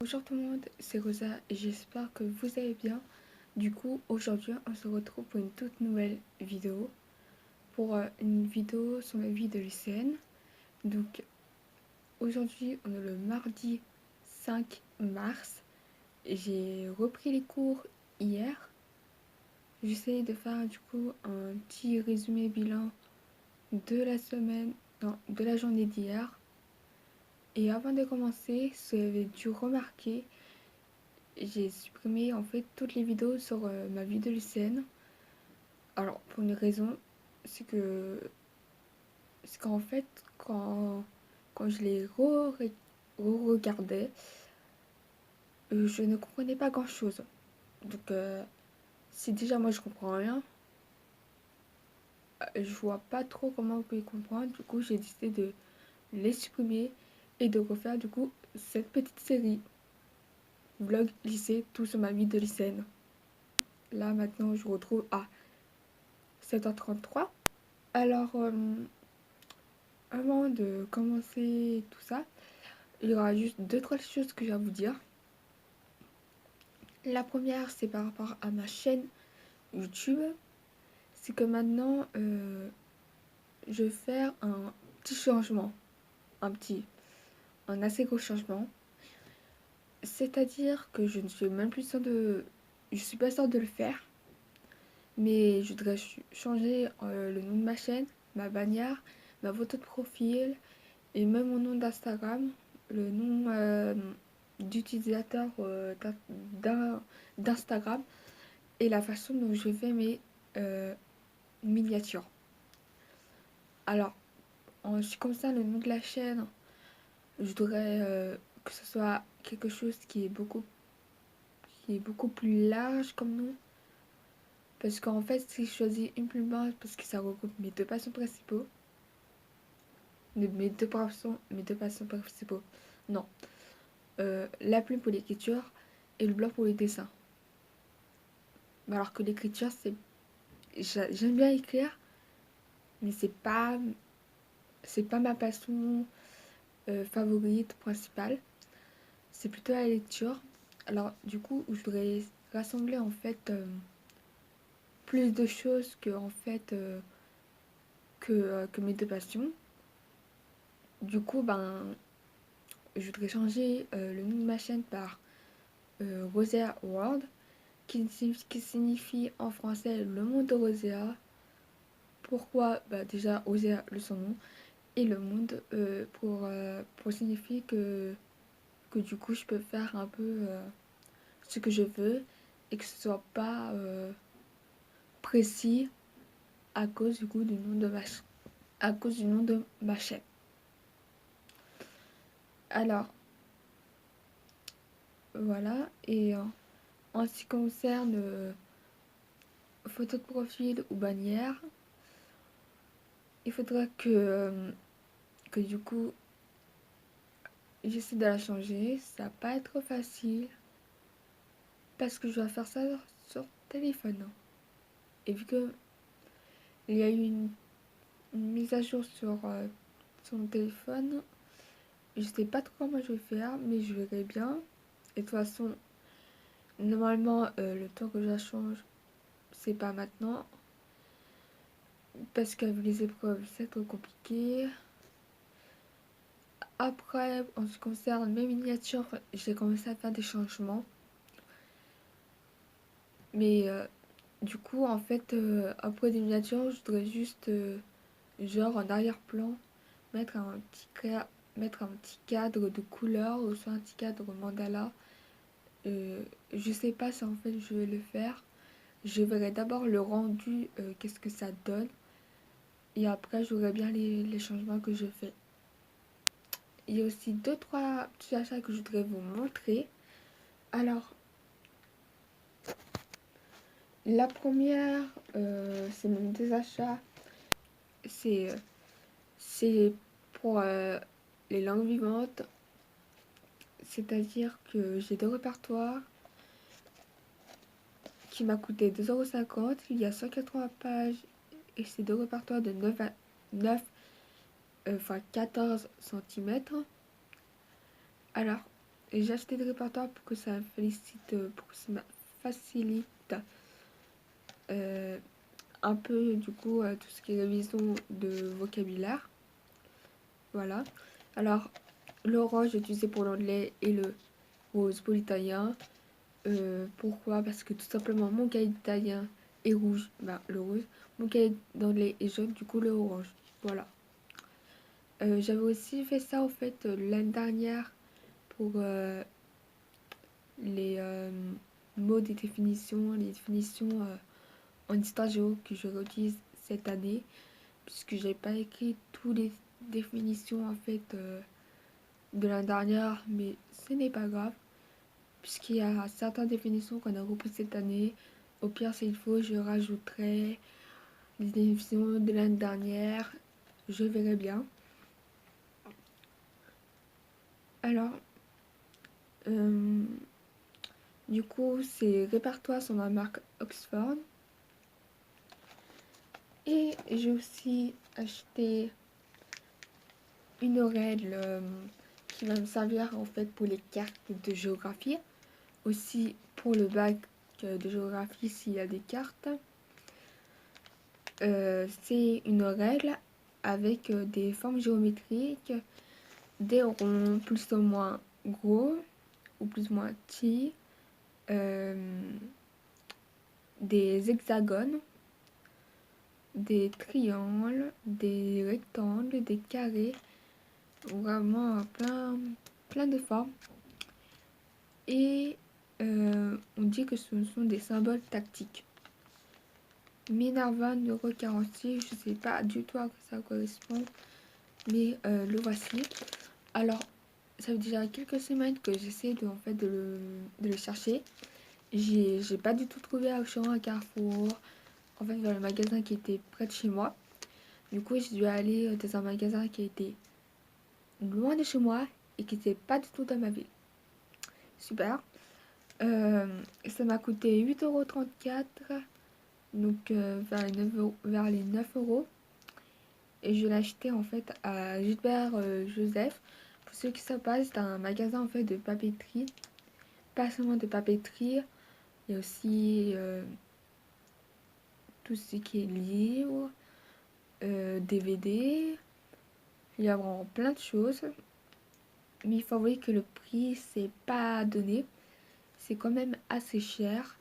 Bonjour tout le monde, c'est Rosa et j'espère que vous allez bien. Du coup, aujourd'hui, on se retrouve pour une toute nouvelle vidéo, pour une vidéo sur ma vie de lycéenne. Donc, aujourd'hui, on est le mardi 5 mars. J'ai repris les cours hier. J'essaie de faire du coup un petit résumé bilan de la semaine, non, de la journée d'hier. Et avant de commencer, si vous avez dû remarquer, j'ai supprimé en fait toutes les vidéos sur ma vie de lycéenne. Alors pour une raison, c'est que c'est qu'en fait quand je les re-regardais, je ne comprenais pas grand-chose. Donc si déjà moi je comprends rien, je vois pas trop comment vous pouvez comprendre. Du coup j'ai décidé de les supprimer et de refaire du coup cette petite série vlog lycée, tout sur ma vie de lycéenne. Là maintenant je vous retrouve à 7h33. Alors, avant de commencer tout ça, il y aura juste deux, trois choses que j'ai à vous dire. La première, c'est par rapport à ma chaîne YouTube. C'est que maintenant, je vais faire un petit changement. Un assez gros changement. C'est-à-dire que je ne suis même plus sûre de... Je suis pas sûre de le faire. Mais je voudrais changer le nom de ma chaîne, ma bannière, ma photo de profil et même mon nom d'Instagram, le nom d'utilisateur d'Instagram et la façon dont je fais mes euh, miniatures. Alors, en ce qui concerne le nom de la chaîne, je voudrais que ce soit quelque chose qui est beaucoup plus large comme nom. Parce qu'en fait, si je choisis une plume blanche, parce que ça regroupe mes deux passions principaux, mes deux passions principaux, non, la plume pour l'écriture et le blanc pour les dessins. Alors que l'écriture, j'aime bien écrire, mais c'est pas ma passion favorite, principale. C'est plutôt la lecture. Alors, du coup, je voudrais rassembler en fait plus de choses que en fait que mes deux passions. Du coup, je voudrais changer le nom de ma chaîne par Rosea World, qui signifie en français le monde de Rosea. Pourquoi? Bah, déjà, Rosea, le son nom, et le monde pour signifier que du coup je peux faire un peu ce que je veux et que ce soit pas précis à cause du coup du nom de à cause du nom de ma chaîne. Alors voilà, et en ce qui concerne photo de profil ou bannière, il faudra que du coup j'essaie de la changer. Ça va pas être facile parce que je dois faire ça sur téléphone. Et vu que il y a eu une mise à jour sur mon téléphone, je sais pas trop comment je vais faire, mais je verrai bien. Et de toute façon, normalement, le temps que je la change, c'est pas maintenant. Parce qu'avec les épreuves, c'est trop compliqué. Après, en ce qui concerne mes miniatures, j'ai commencé à faire des changements. Mais du coup, en fait, après des miniatures, je voudrais juste, genre en arrière-plan, mettre un mettre un petit cadre de couleur ou soit un petit cadre mandala. Je sais pas si en fait je vais le faire. Je verrai d'abord le rendu, qu'est-ce que ça donne. Et après, je verrai bien les changements que je fais. Il y a aussi deux, trois petits achats que je voudrais vous montrer. Alors, la première, c'est mon des achats. C'est c'est pour les langues vivantes. C'est-à-dire que j'ai deux répertoires qui m'a coûté 2,50 €. Il y a 180 pages et c'est deux répertoires de 9 enfin 14 cm. Alors, Et j'ai acheté des répertoires pour que ça facilite euh, un peu du coup tout ce qui est révision de vocabulaire. Voilà. Alors, l'orange j'ai utilisé pour l'anglais et le rose pour l'italien. Pourquoi? Parce que tout simplement mon cahier d'italien est rouge, bah, le rose. Mon cahier d'anglais est jaune, du coup le orange. Voilà. J'avais aussi fait ça en fait l'année dernière pour les mots des définitions, les définitions en histoire géo que je réutilise cette année, puisque j'ai pas écrit toutes les définitions en fait de l'année dernière, mais ce n'est pas grave, puisqu'il y a certaines définitions qu'on a reprises cette année. Au pire, s'il faut, je rajouterai les définitions de l'année dernière. Je verrai bien. Alors, euh, du coup, ces répertoires sont de la marque Oxford. Et j'ai aussi acheté une règle qui va me servir en fait pour les cartes de géographie. Aussi pour le bac de géographie s'il y a des cartes. C'est une règle avec des formes géométriques, des ronds plus ou moins gros ou plus ou moins petits, euh, des hexagones, des triangles, des rectangles, des carrés, vraiment plein de formes. Et on dit que ce sont des symboles tactiques. Minerva numéro 46, je ne sais pas du tout à quoi ça correspond, mais le voici. Alors, ça fait déjà quelques semaines que j'essaie de, en fait, de le chercher. J'ai pas du tout trouvé à Auchan, à Carrefour, en fait, vers le magasin qui était près de chez moi. Du coup, j'ai dû aller dans un magasin qui était loin de chez moi et qui n'était pas du tout dans ma ville. Super. Ça m'a coûté 8,34 €, donc vers les 9 euros. Et je l'ai acheté en fait à Gilbert Joseph. Pour ceux qui savent pas, c'est un magasin en fait de papeterie. Pas seulement de papeterie, il y a aussi tout ce qui est livres, DVD. Il y a vraiment plein de choses. Mais il faut avouer que le prix, c'est pas donné. C'est quand même assez cher.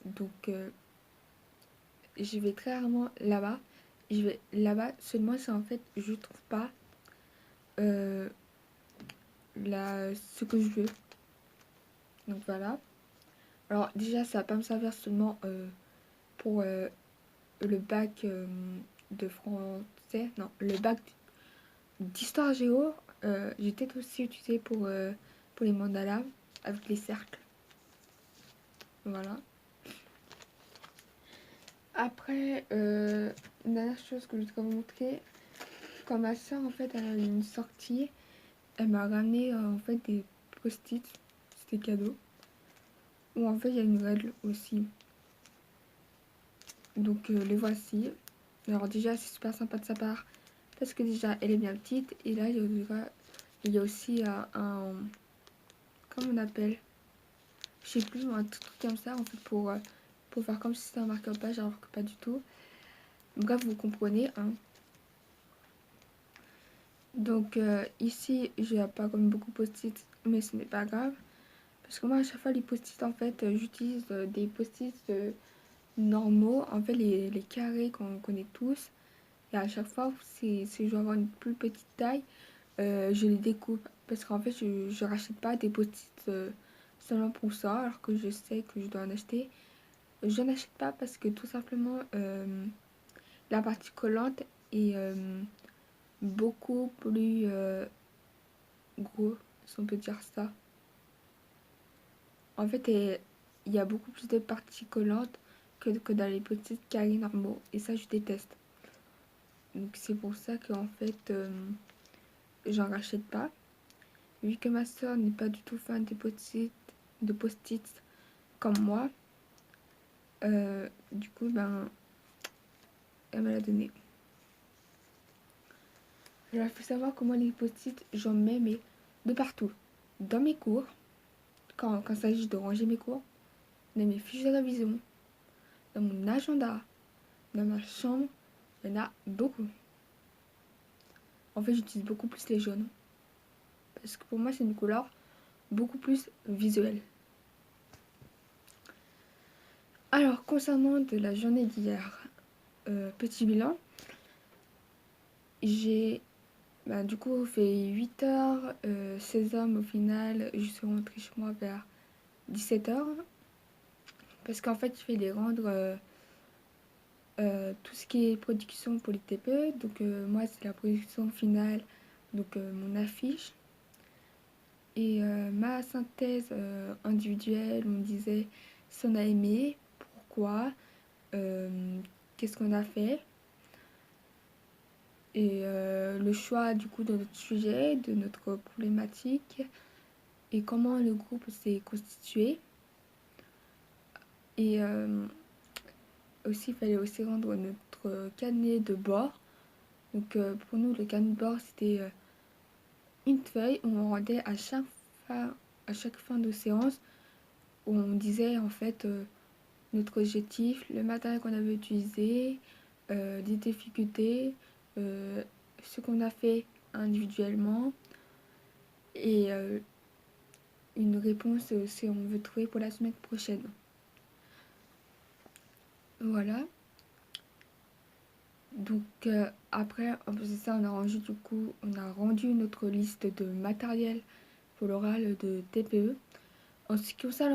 Donc, je vais très rarement là-bas. Je vais là-bas seulement si en fait je trouve pas euh, ce que je veux. Donc voilà. Alors déjà, ça va pas me servir seulement pour le bac de français. Non, le bac d'histoire géo. J'ai peut-être aussi utilisé pour les mandalas avec les cercles. Voilà. Après, une dernière chose que je voudrais vous montrer. Quand ma soeur, en fait, elle a eu une sortie, elle m'a ramené en fait des post-it. C'était cadeau. Ou en fait, il y a une règle aussi. Donc, les voici. Alors déjà, c'est super sympa de sa part. Parce que déjà, elle est bien petite. Et là, il y a aussi comment on appelle? Je sais plus, un truc comme ça, en fait, pour faire comme si c'était un marque-page, alors que pas du tout. Bref, vous comprenez, hein. Donc, ici, je n'ai pas comme beaucoup post-it, mais ce n'est pas grave. Parce que moi, à chaque fois, les post-it, en fait, j'utilise des post-it normaux, en fait, les carrés qu'on connaît tous. Et à chaque fois, si je veux avoir une plus petite taille, je les découpe. Parce qu'en fait, je ne rachète pas des post-it seulement pour ça, alors que je sais que je dois en acheter. Je n'achète pas parce que tout simplement, la partie collante est beaucoup plus gros, si on peut dire ça. En fait, il y a beaucoup plus de parties collantes que dans les petits carrés normaux. Et ça, je déteste. Donc c'est pour ça qu'en fait, j'en rachète pas. Vu que ma soeur n'est pas du tout fan de post-it comme moi, du coup, ben, elle me l'a donné. Alors, il faut savoir que moi, les post-it, j'en mets, mais de partout. Dans mes cours, quand il s'agit de ranger mes cours, dans mes fiches de révision, dans mon agenda, dans ma chambre, il y en a beaucoup. En fait, j'utilise beaucoup plus les jaunes. Parce que pour moi, c'est une couleur beaucoup plus visuelle. Alors, concernant de la journée d'hier, petit bilan, j'ai du coup fait 8h, 16h au final, je suis rentrée chez moi vers 17h. Parce qu'en fait, je fais les rendre tout ce qui est production pour les TPE. Donc moi, c'est la production finale, donc mon affiche. Et ma synthèse individuelle, on disait si on a aimé, pourquoi, qu'est-ce qu'on a fait. Et le choix du coup de notre sujet, de notre problématique et comment le groupe s'est constitué. Et aussi, il fallait aussi rendre notre carnet de bord. Donc pour nous, le carnet de bord, c'était une feuille où on rendait à chaque fin de séance, où on disait en fait notre objectif, le matériel qu'on avait utilisé, des difficultés, ce qu'on a fait individuellement et une réponse si on veut trouver pour la semaine prochaine. Voilà. Donc après, en plus de ça, on a rendu notre liste de matériel pour l'oral de TPE. En ce qui concerne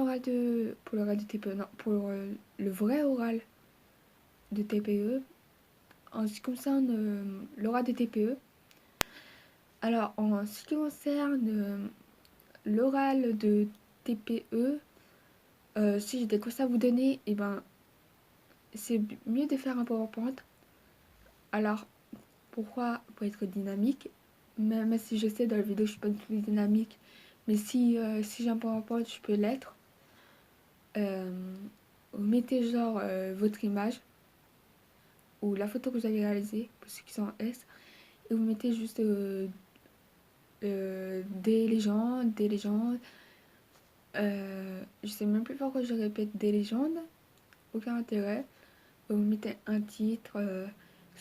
pour l'oral de TPE, non, pour le vrai oral de TPE, en ce qui concerne l'oral de TPE, alors en ce qui concerne l'oral de TPE, si j'ai des conseils à vous donner, et ben c'est mieux de faire un PowerPoint. Alors pourquoi? Pour être dynamique. Même si je sais dans la vidéo je suis pas du tout dynamique, mais si j'ai un PowerPoint je peux l'être. Vous mettez genre votre image ou la photo que vous avez réalisée pour ceux qui sont en S et vous mettez juste des légendes. Je sais même plus pourquoi je répète des légendes, aucun intérêt. Vous mettez un titre,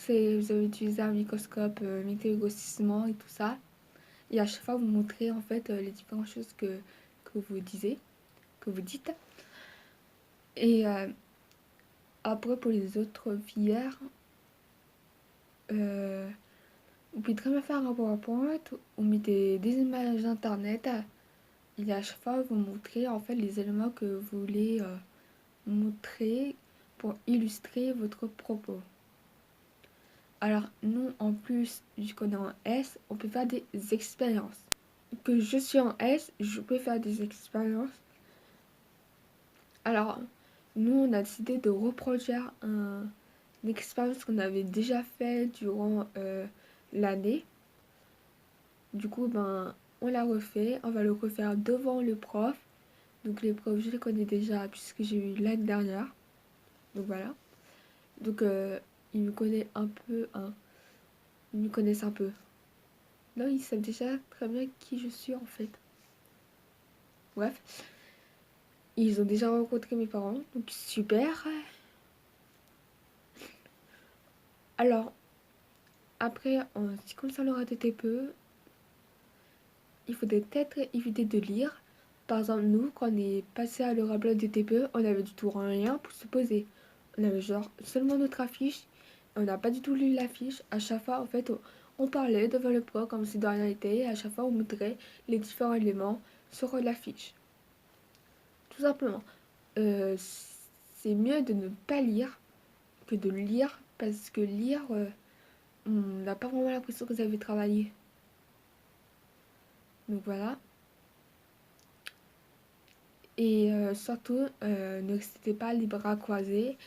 vous avez utilisé un microscope, mettez le grossissement et tout ça. Et à chaque fois, vous montrez en fait les différentes choses que vous disiez, que vous dites. Et après, pour les autres filières, vous pouvez très bien faire un PowerPoint, vous mettez des images d'internet et à chaque fois, vous montrez en fait les éléments que vous voulez montrer pour illustrer votre propos. Alors, nous, en plus, vu qu'on est en S, on peut faire des expériences. Que je suis en S, je peux faire des expériences. Alors, nous, on a décidé de reproduire une expérience qu'on avait déjà fait durant l'année. Du coup, on l'a refait. On va le refaire devant le prof. Donc, les profs, je les connais déjà puisque j'ai eu l'année dernière. Donc, voilà. Donc, ils me connaissent un peu. Hein. Ils me connaissent un peu. Non, ils savent déjà très bien qui je suis en fait. Bref. Ils ont déjà rencontré mes parents. Donc, super. Alors, après, en ce qui concerne le RATTP, il faudrait peut-être éviter de lire. Par exemple, nous, quand on est passé à l'oral de TPE, on avait du tout rien pour se poser. On avait genre seulement notre affiche. Et on n'a pas du tout lu l'affiche. À chaque fois, en fait, on parlait devant le pro comme si de rien n'était. Et à chaque fois, on montrait les différents éléments sur l'affiche. Tout simplement. C'est mieux de ne pas lire que de lire. Parce que lire, on n'a pas vraiment l'impression que vous avez travaillé. Donc voilà. Et surtout, ne restez pas les bras croisés.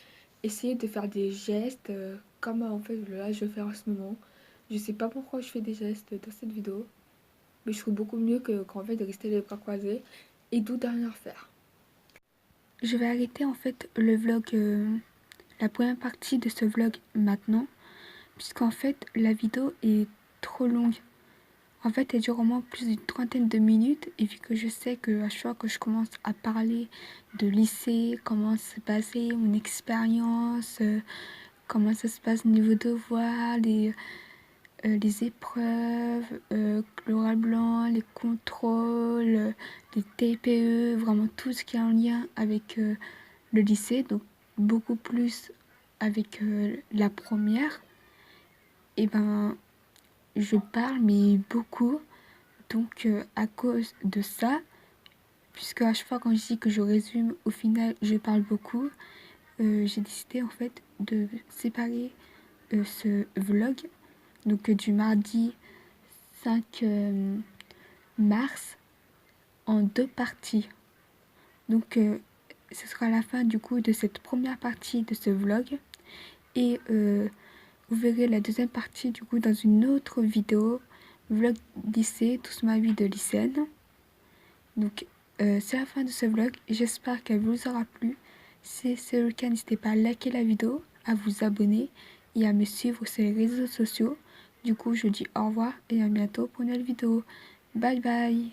Essayez de faire des gestes comme en fait là je fais en ce moment. Je sais pas pourquoi je fais des gestes dans cette vidéo. Mais je trouve beaucoup mieux qu'en fait de rester les bras croisés et tout de rien faire. Je vais arrêter en fait le vlog, la première partie de ce vlog maintenant. Puisqu'en fait la vidéo est trop longue. En fait, elle dure au moins plus d'une trentaine de minutes. Et vu que je sais que à chaque fois que je commence à parler de lycée, comment s'est passé mon expérience, comment ça se passe au niveau devoirs, les épreuves, l'oral blanc, les contrôles, les TPE, vraiment tout ce qui est en lien avec le lycée, donc beaucoup plus avec la première, et ben je parle mais beaucoup, donc à cause de ça, puisque à chaque fois quand je dis que je résume, au final je parle beaucoup, j'ai décidé en fait de séparer ce vlog, donc du mardi 5 mars en deux parties. Donc ce sera la fin du coup de cette première partie de ce vlog. Et vous verrez la deuxième partie du coup dans une autre vidéo. Vlog lycée, toute ma vie de lycéenne. Donc c'est la fin de ce vlog. J'espère qu'elle vous aura plu. Si c'est le cas, n'hésitez pas à liker la vidéo, à vous abonner et à me suivre sur les réseaux sociaux. Du coup, je dis au revoir et à bientôt pour une nouvelle vidéo. Bye bye.